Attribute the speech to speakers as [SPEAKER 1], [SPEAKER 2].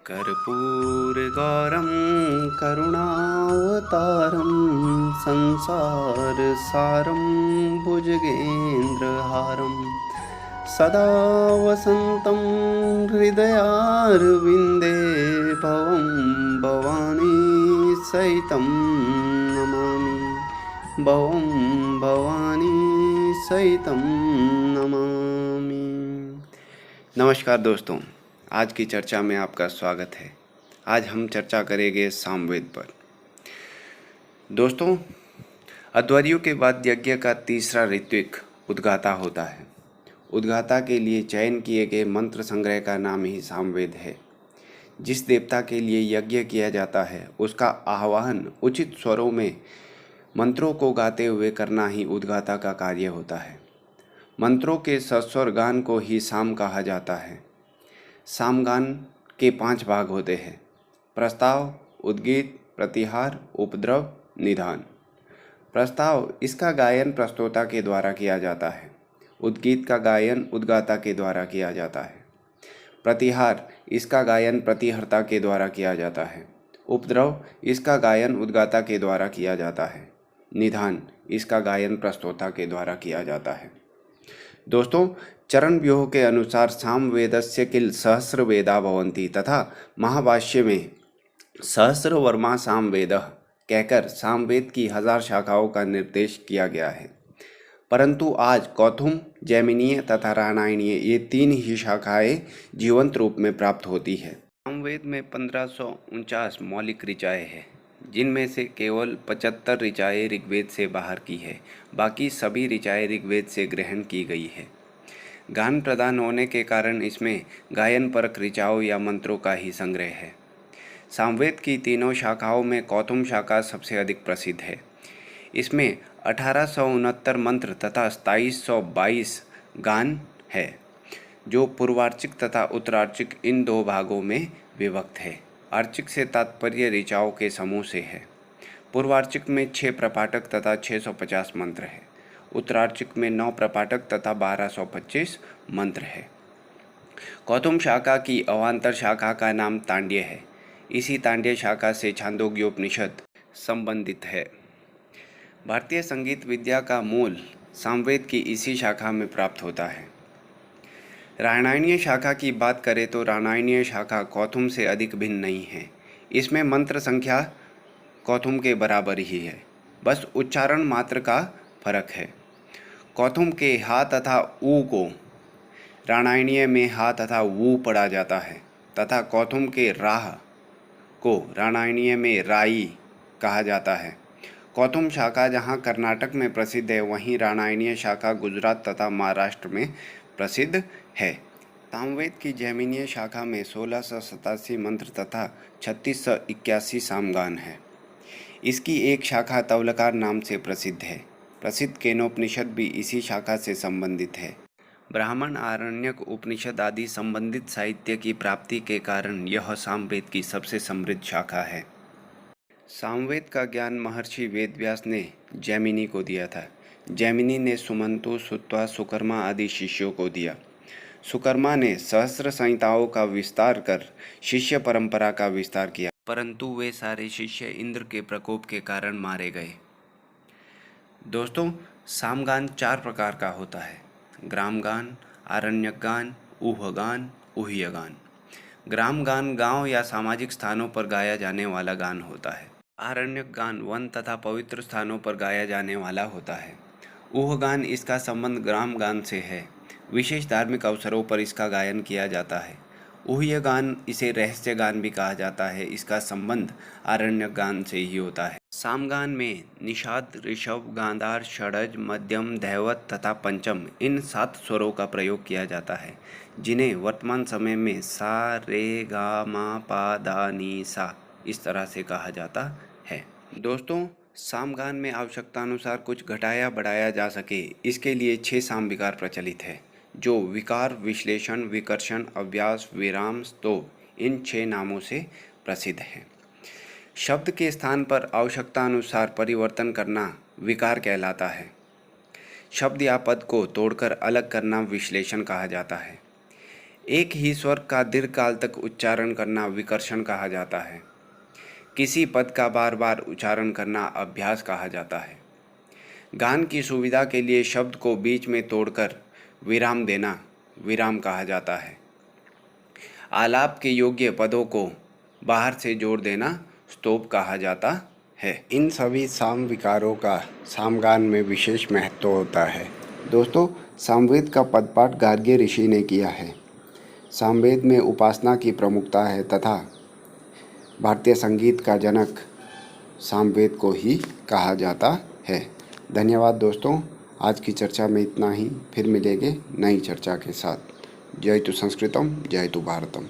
[SPEAKER 1] कर्पूरगौरं करुणावतारं संसारसारं भुजगेन्द्रहारं सदा वसन्तं हृदयारविन्दे भवं भवानी सहितं नमामि। भवं भवानी सहितं नमामि। नमस्कार दोस्तों, आज की चर्चा में आपका स्वागत है। आज हम चर्चा करेंगे सामवेद पर। दोस्तों, अध्वर्युं के बाद यज्ञ का तीसरा ऋत्विक उद्गाता होता है। उद्गाता के लिए चयन किए गए मंत्र संग्रह का नाम ही सामवेद है। जिस देवता के लिए यज्ञ किया जाता है उसका आह्वान उचित स्वरों में मंत्रों को गाते हुए करना ही उद्गाता का कार्य होता है। मंत्रों के सस्वर गान को ही साम कहा जाता है। सामगान के 5 भाग होते हैं: प्रस्ताव, उद्गीत, प्रतिहार, उपद्रव, निधान। प्रस्ताव, इसका गायन प्रस्तोता के द्वारा किया जाता है। उद्गीत का गायन उद्गाता के द्वारा किया जाता है। प्रतिहार, इसका गायन प्रतिहर्ता के द्वारा किया जाता है। उपद्रव, इसका गायन उद्गाता के द्वारा किया जाता है। निधान, इसका गायन प्रस्तोता के द्वारा किया जाता है। दोस्तों, चरण व्यूह के अनुसार सामवेदस्य किल सहस्र वेदा भवन्ति तथा महाभाष्य में सहस्रवर्मा सामवेदः कहकर सामवेद की 1000 शाखाओं का निर्देश किया गया है। परंतु आज कौथुम, जैमिनीय तथा रामायणीय ये 3 ही शाखाएं जीवंत रूप में प्राप्त होती है। सामवेद में 1549 मौलिक ऋचाएँ हैं, जिनमें से केवल 75 ऋचाएँ ऋग्वेद से बाहर की है। बाकी सभी ऋचाएँ ऋग्वेद से ग्रहण की गई है। गान प्रदान होने के कारण इसमें गायन परक ऋचाओं या मंत्रों का ही संग्रह है। सामवेद की तीनों शाखाओं में कौथुम शाखा सबसे अधिक प्रसिद्ध है। इसमें 1869 मंत्र तथा 2722 गान है, जो पूर्वार्चिक तथा उत्तरार्चिक इन 2 भागों में विभक्त है। आर्चिक से तात्पर्य ऋचाओं के समूह से है। पूर्वार्चिक में 6 प्रपाठक तथा 650 मंत्र है। उत्तरार्चिक में 9 प्रपाठक तथा 1225 मंत्र है। कौथुम शाखा की अवान्तर शाखा का नाम तांड्य है। इसी तांड्य शाखा से छांदोग्योपनिषद संबंधित है। भारतीय संगीत विद्या का मूल सामवेद की इसी शाखा में प्राप्त होता है। रामायणीय शाखा की बात करें तो रामायणीय शाखा कौथुम से अधिक भिन्न नहीं है। इसमें मंत्र संख्या कौथुम के बराबर ही है, बस उच्चारण मात्र का फर्क है। कौथुम के हा तथा ऊ को रामायणीय में हा तथा वू पढ़ा जाता है तथा कौथुम के राह को रामायणीय में राई कहा जाता है। कौथुम शाखा जहाँ कर्नाटक में प्रसिद्ध है, वहीं रामायणीय शाखा गुजरात तथा महाराष्ट्र में प्रसिद्ध है। सामवेद की जैमिनीय शाखा में 1687 मंत्र तथा 3681 सामगान है। इसकी एक शाखा तवलकार नाम से प्रसिद्ध है। प्रसिद्ध केनोपनिषद भी इसी शाखा से संबंधित है। ब्राह्मण, आरण्यक, उपनिषद आदि संबंधित साहित्य की प्राप्ति के कारण यह सामवेद की सबसे समृद्ध शाखा है। सामवेद का ज्ञान महर्षि वेदव्यास ने जैमिनी को दिया था। जैमिनी ने सुमंतु, सुत्वा, सुकर्मा आदि शिष्यों को दिया। सुकर्मा ने सहस्र संहिताओं का विस्तार कर शिष्य परंपरा का विस्तार किया, परंतु वे सारे शिष्य इंद्र के प्रकोप के कारण मारे गए। दोस्तों, सामगान 4 प्रकार का होता है: ग्रामगान, आरण्यकगान, ऊहगान, ऊह्यगान। ग्रामगान गांव या सामाजिक स्थानों पर गाया जाने वाला गान होता है। आरण्यकगान वन तथा पवित्र स्थानों पर गाया जाने वाला होता है। ऊहगान, इसका संबंध ग्रामगान से है। विशेष धार्मिक अवसरों पर इसका गायन किया जाता है। ऊह्यगान, इसे रहस्य गान भी कहा जाता है। इसका संबंध आरण्यक गान से ही होता है। सामगान में निषाद, ऋषभ, गांधार, षडज, मध्यम, धैवत तथा पंचम इन 7 स्वरों का प्रयोग किया जाता है, जिन्हें वर्तमान समय में सा, रे, गा, मा, पा, धा, नी, सा इस तरह से कहा जाता है। दोस्तों, सामगान में आवश्यकतानुसार कुछ घटाया बढ़ाया जा सके, इसके लिए 6 साम विकार प्रचलित है, जो विकार, विश्लेषण, विकर्षण, अव्यास, विराम, स्तोभ इन 6 नामों से प्रसिद्ध है। शब्द के स्थान पर आवश्यकतानुसार परिवर्तन करना विकार कहलाता है। शब्द या पद को तोड़कर अलग करना विश्लेषण कहा जाता है। एक ही स्वर का दीर्घकाल तक उच्चारण करना विकर्षण कहा जाता है। किसी पद का बार बार उच्चारण करना अभ्यास कहा जाता है। गान की सुविधा के लिए शब्द को बीच में तोड़कर विराम देना विराम कहा जाता है। आलाप के योग्य पदों को बाहर से जोड़ देना स्तोप कहा जाता है। इन सभी साम विकारों का सामगान में विशेष महत्व होता है। दोस्तों, सामवेद का पदपाठ गार्ग्य ऋषि ने किया है। सामवेद में उपासना की प्रमुखता है तथा भारतीय संगीत का जनक सामवेद को ही कहा जाता है। धन्यवाद दोस्तों, आज की चर्चा में इतना ही। फिर मिलेंगे नई चर्चा के साथ। जय तु संस्कृतम, जय तु भारतम।